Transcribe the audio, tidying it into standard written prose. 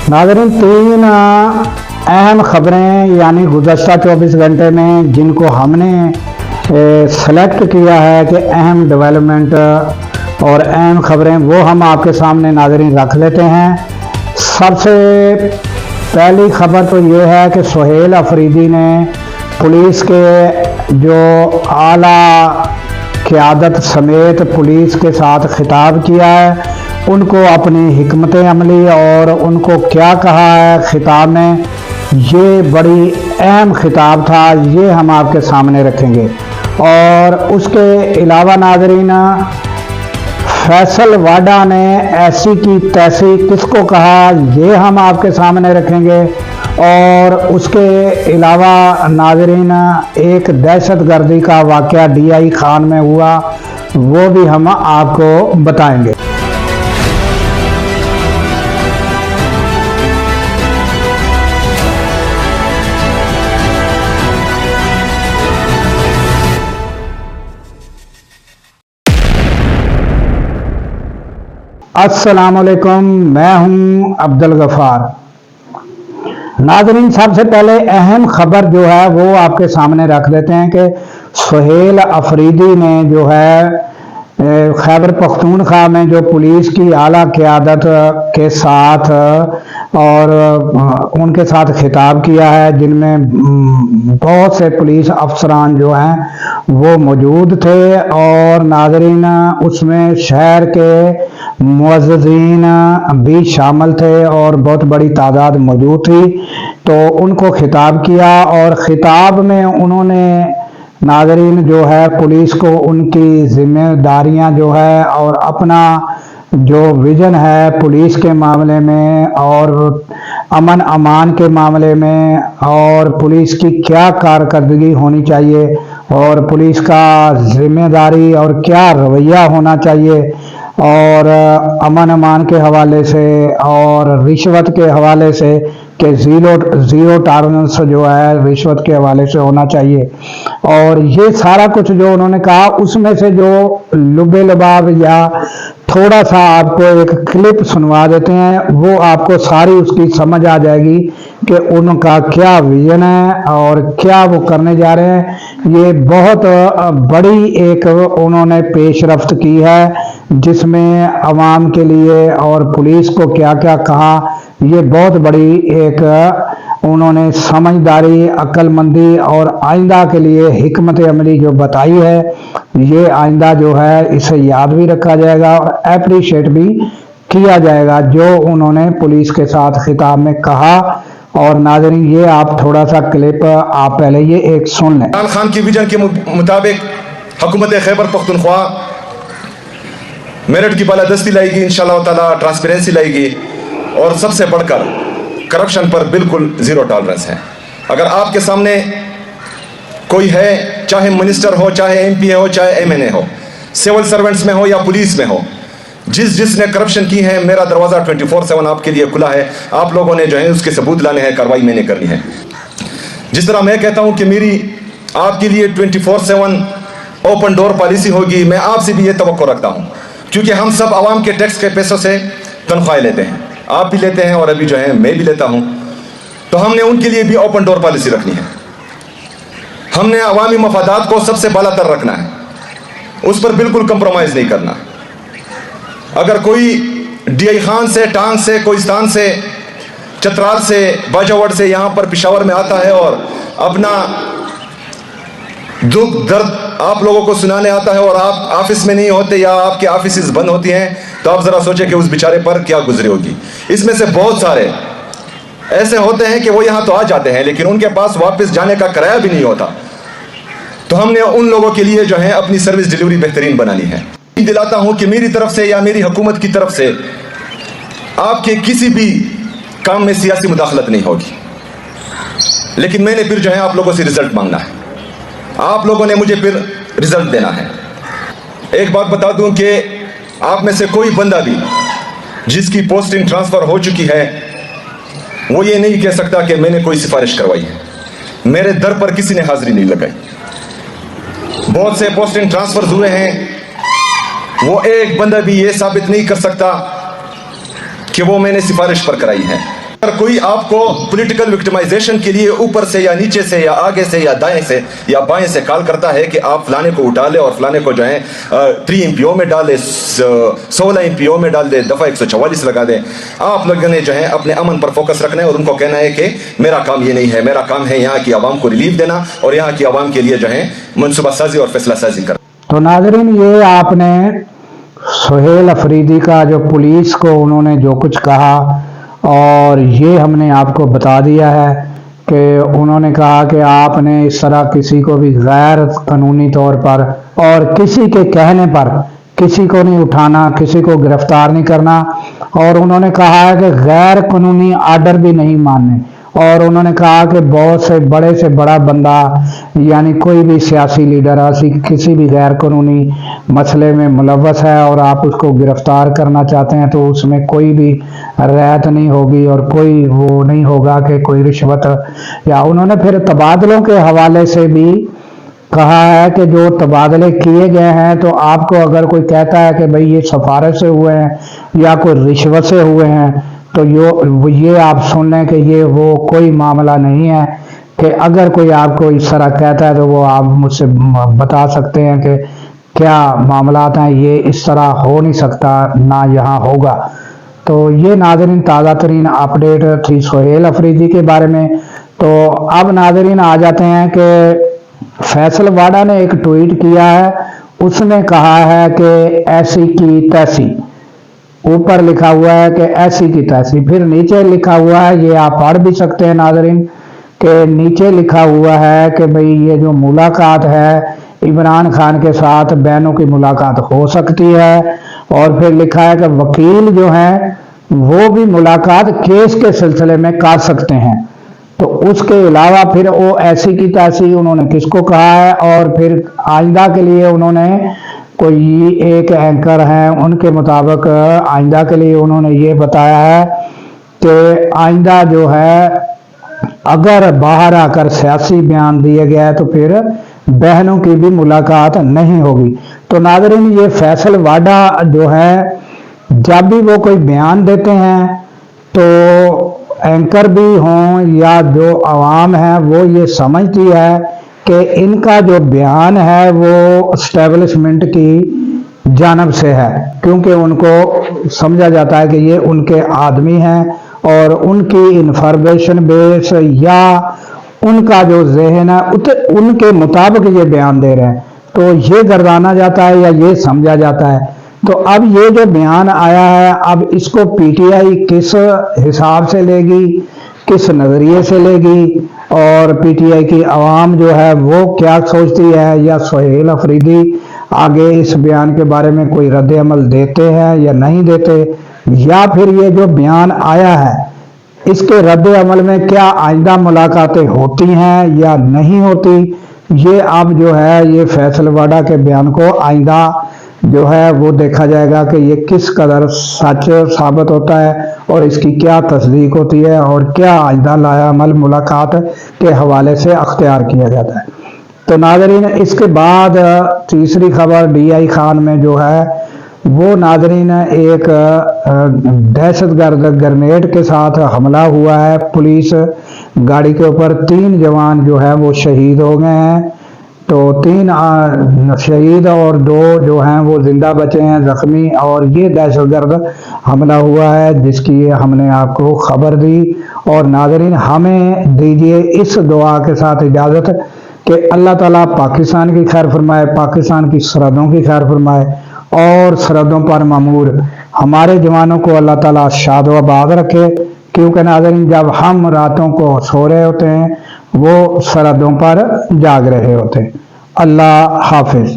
नाज़रीन, तीन अहम खबरें यानी गुज़श्ता 24 घंटे में जिनको हमने सेलेक्ट किया है कि अहम डेवलपमेंट और अहम खबरें, वो हम आपके सामने नाज़रीन रख लेते हैं। सबसे पहली खबर तो ये है कि सुहेल अफरीदी ने पुलिस के जो आला क़यादत समेत पुलिस के साथ खिताब किया है, उनको अपनी हिकमत अमली और उनको क्या कहा है खिताब में, ये बड़ी अहम खिताब था, ये हम आपके सामने रखेंगे। और उसके अलावा नाज़रीन, फैसल वाडा ने ऐसी की तैसी किसको कहा, ये हम आपके सामने रखेंगे। और उसके अलावा नाज़रीन, एक दहशतगर्दी का वाक़या DI खान में हुआ, वो भी हम आपको बताएंगे। अस्सलामुअलैकुम, मैं हूं अब्दुल गफ़ार। नाज़रीन, सबसे पहले अहम खबर जो है वो आपके सामने रख देते हैं कि सुहेल अफरीदी ने जो है खैबर पख्तूनख्वा में जो पुलिस की आला क़यादत के साथ और उनके साथ खिताब किया है, जिनमें बहुत से पुलिस अफसरान जो हैं वो मौजूद थे। और नाज़रीन, उसमें शहर के मुअज़्ज़िज़ीन भी शामिल थे और बहुत बड़ी तादाद मौजूद थी। तो उनको खिताब किया और ख़िताब में उन्होंने नाज़रीन जो है पुलिस को उनकी ज़िम्मेदारियां जो है और अपना जो विज़न है पुलिस के मामले में और अमन अमान के मामले में और पुलिस की क्या कारकर्दगी होनी चाहिए और पुलिस का ज़िम्मेदारी और क्या रवैया होना चाहिए और अमन अमान के हवाले से और रिश्वत के हवाले से कि ज़ीरो टॉलरेंस जो है रिश्वत के हवाले से होना चाहिए। और ये सारा कुछ जो उन्होंने कहा, उसमें से जो लुबे लबाब या थोड़ा सा आपको एक क्लिप सुनवा देते हैं, वो आपको सारी उसकी समझ आ जाएगी कि उनका क्या विजन है और क्या वो करने जा रहे हैं। ये बहुत बड़ी एक उन्होंने पेशरफ्त की है, जिसमें अवाम के लिए और पुलिस को क्या क्या कहा, ये बहुत बड़ी एक उन्होंने समझदारी, अक्लमंदी और आइंदा के लिए हिकमत अमली जो बताई है, ये आइंदा जो है इसे याद भी रखा जाएगा और अप्रिशिएट भी किया जाएगा जो उन्होंने पुलिस के साथ खिताब में कहा। और नाज़रीन, ये आप थोड़ा सा क्लिप आप पहले ये एक सुन लें। इमरान खान की विजन के मुताबिक हुकूमत खैबर पख्तूनख्वा मेरिट की बालादस्ती लाएगी, इंशाअल्लाह ताला ट्रांसपेरेंसी लाएगी और सबसे बढ़कर करप्शन पर बिल्कुल ज़ीरो टॉलरेंस है। अगर आपके सामने कोई है, चाहे मिनिस्टर हो, चाहे MP हो, चाहे MNA हो, सिविल सर्वेंट्स में हो या पुलिस में हो, जिसने करप्शन की है, मेरा दरवाज़ा 24/7 आपके लिए खुला है। आप लोगों ने जो है उसके सबूत लाने हैं, कार्रवाई मैंने करनी है। जिस तरह मैं कहता हूँ कि मेरी आपके लिए 24/7 ओपन डोर पॉलिसी होगी, मैं आपसे भी ये तवक्को रखता हूँ, क्योंकि हम सब आवाम के टैक्स के पैसों से तनख्वाहें लेते हैं, आप भी लेते हैं और अभी जो है मैं भी लेता हूँ। तो हमने उनके लिए भी ओपन डोर पॉलिसी रखनी है। हमने अवामी मफादात को सबसे बालातर रखना है, उस पर बिल्कुल कंप्रोमाइज़ नहीं करना। अगर कोई DI खान से, टांग से, कोहिस्तान से, चतराल से, बाजावड़ से यहाँ पर पेशावर में आता है और अपना दुख दर्द आप लोगों को सुनाने आता है और आप ऑफिस में नहीं होते या आपके ऑफिस बंद होती हैं, तो आप ज़रा सोचें कि उस बेचारे पर क्या गुजरी होगी। इसमें से बहुत सारे ऐसे होते हैं कि वो यहाँ तो आ जाते हैं लेकिन उनके पास वापस जाने का किराया भी नहीं होता। तो हमने उन लोगों के लिए जो है अपनी सर्विस डिलीवरी बेहतरीन बनानी है। दिलाता हूँ कि मेरी तरफ से या मेरी हुकूमत की तरफ से आपके किसी भी काम में सियासी मुदाखलत नहीं होगी, लेकिन मैंने फिर जो है आप लोगों से रिजल्ट मांगना है, आप लोगों ने मुझे फिर रिजल्ट देना है। एक बात बता दूं कि आप में से कोई बंदा भी जिसकी पोस्टिंग ट्रांसफ़र हो चुकी है, वो ये नहीं कह सकता कि मैंने कोई सिफारिश करवाई है। मेरे दर पर किसी ने हाजिरी नहीं लगाई। बहुत से पोस्टिंग ट्रांसफ़र हुए हैं, वो एक बंदा भी ये साबित नहीं कर सकता कि वो मैंने सिफारिश पर कराई है। اگر کوئی آپ کو پولیٹیکل وکٹمائزیشن کے لیے اوپر سے یا نیچے سے یا آگے سے یا دائیں سے یا بائیں سے کال کرتا ہے کہ آپ فلانے کو اٹھا لے اور فلانے کو جو ہے 3 MPO میں ڈال دے، 16 MPO میں ڈال دے، دفعہ 144 لگا دے، آپ لوگوں نے جو ہے اپنے امن پر فوکس رکھنا ہے اور ان کو کہنا ہے کہ میرا کام یہ نہیں ہے، میرا کام ہے یہاں کی عوام کو ریلیف دینا اور یہاں کی عوام کے لیے جو ہے منصوبہ سازی اور فیصلہ سازی کرنا۔ تو ناظرین، یہ آپ نے سہیل افریدی کا جو پولیس کو انہوں نے جو کچھ کہا، اور یہ ہم نے آپ کو بتا دیا ہے کہ انہوں نے کہا کہ آپ نے اس طرح کسی کو بھی غیر قانونی طور پر اور کسی کے کہنے پر کسی کو نہیں اٹھانا، کسی کو گرفتار نہیں کرنا، اور انہوں نے کہا ہے کہ غیر قانونی آرڈر بھی نہیں ماننے، اور انہوں نے کہا کہ بہت سے بڑا بندہ یعنی کوئی بھی سیاسی لیڈر کسی بھی غیر قانونی مسئلے میں ملوث ہے اور آپ اس کو گرفتار کرنا چاہتے ہیں تو اس میں کوئی بھی رعایت نہیں ہوگی اور کوئی وہ نہیں ہوگا کہ کوئی رشوت، یا انہوں نے پھر تبادلوں کے حوالے سے بھی کہا ہے کہ جو تبادلے کیے گئے ہیں تو آپ کو اگر کوئی کہتا ہے کہ بھئی یہ سفارش سے ہوئے ہیں یا کوئی رشوت سے ہوئے ہیں تو یہ آپ سن لیں کہ یہ وہ کوئی معاملہ نہیں ہے، کہ اگر کوئی آپ کو اس طرح کہتا ہے تو وہ آپ مجھ سے بتا سکتے ہیں کہ کیا معاملات ہیں، یہ اس طرح ہو نہیں سکتا، نہ یہاں ہوگا۔ تو یہ ناظرین تازہ ترین اپڈیٹ تھی سہیل افریدی کے بارے میں۔ تو اب ناظرین آ جاتے ہیں کہ فیصل واڈا نے ایک ٹویٹ کیا ہے، اس نے کہا ہے کہ ایسی کی تیسی، اوپر لکھا ہوا ہے کہ ایسی کی تیسی، پھر نیچے لکھا ہوا ہے، یہ آپ پڑھ بھی سکتے ہیں ناظرین، کہ نیچے لکھا ہوا ہے کہ بھئی یہ جو ملاقات ہے عمران خان کے ساتھ بہنوں کی ملاقات ہو سکتی ہے، اور پھر لکھا ہے کہ وکیل جو ہیں وہ بھی ملاقات کیس کے سلسلے میں کر سکتے ہیں۔ تو اس کے علاوہ پھر وہ ایسی کی تیسی انہوں نے کس کو کہا ہے، اور پھر آئندہ کے لیے انہوں نے کوئی ایک اینکر ہیں ان کے مطابق آئندہ کے لیے انہوں نے یہ بتایا ہے کہ آئندہ جو ہے اگر باہر آ کر سیاسی بیان دیے گیا تو پھر بہنوں کی بھی ملاقات نہیں ہوگی۔ تو ناظرین، یہ فیصل واڈا جو ہے جب بھی وہ کوئی بیان دیتے ہیں تو اینکر بھی ہوں یا جو عوام ہے وہ یہ سمجھتی ہے کہ ان کا جو بیان ہے وہ اسٹیبلشمنٹ کی جانب سے ہے، کیونکہ ان کو سمجھا جاتا ہے کہ یہ ان کے آدمی ہیں اور ان کی انفارمیشن بیس یا ان کا جو ذہن ہے ان کے مطابق یہ بیان دے رہے ہیں، تو یہ گردانا جاتا ہے یا یہ سمجھا جاتا ہے۔ تو اب یہ جو بیان آیا ہے، اب اس کو پی ٹی آئی کس حساب سے لے گی، کس نظریے سے لے گی، اور پی ٹی آئی کی عوام جو ہے وہ کیا سوچتی ہے، یا سہیل افریدی آگے اس بیان کے بارے میں کوئی رد عمل دیتے ہیں یا نہیں دیتے، یا پھر یہ جو بیان آیا ہے اس کے رد عمل میں کیا آئندہ ملاقاتیں ہوتی ہیں یا نہیں ہوتی، یہ اب جو ہے یہ فیصل واڈا کے بیان کو آئندہ جو ہے وہ دیکھا جائے گا کہ یہ کس قدر سچ ثابت ہوتا ہے اور اس کی کیا تصدیق ہوتی ہے اور کیا آئندہ لایا عمل ملاقات کے حوالے سے اختیار کیا جاتا ہے۔ تو ناظرین، اس کے بعد تیسری خبر ڈی آئی خان میں جو ہے وہ ناظرین ایک دہشت گرد گرنیڈ کے ساتھ حملہ ہوا ہے پولیس گاڑی کے اوپر، 3 جوان جو ہے وہ شہید ہو گئے ہیں، تو 3 شہید اور 2 جو ہیں وہ زندہ بچے ہیں زخمی، اور یہ دہشت گرد حملہ ہوا ہے جس کی ہم نے آپ کو خبر دی۔ اور ناظرین، ہمیں دیجیے اس دعا کے ساتھ اجازت کہ اللہ تعالیٰ پاکستان کی خیر فرمائے، پاکستان کی سرحدوں کی خیر فرمائے، اور سرحدوں پر مامور ہمارے جوانوں کو اللہ تعالیٰ شاد و آباد رکھے، کیونکہ ناظرین جب ہم راتوں کو سو رہے ہوتے ہیں وہ سرحدوں پر جاگ رہے ہوتے ہیں۔ اللہ حافظ۔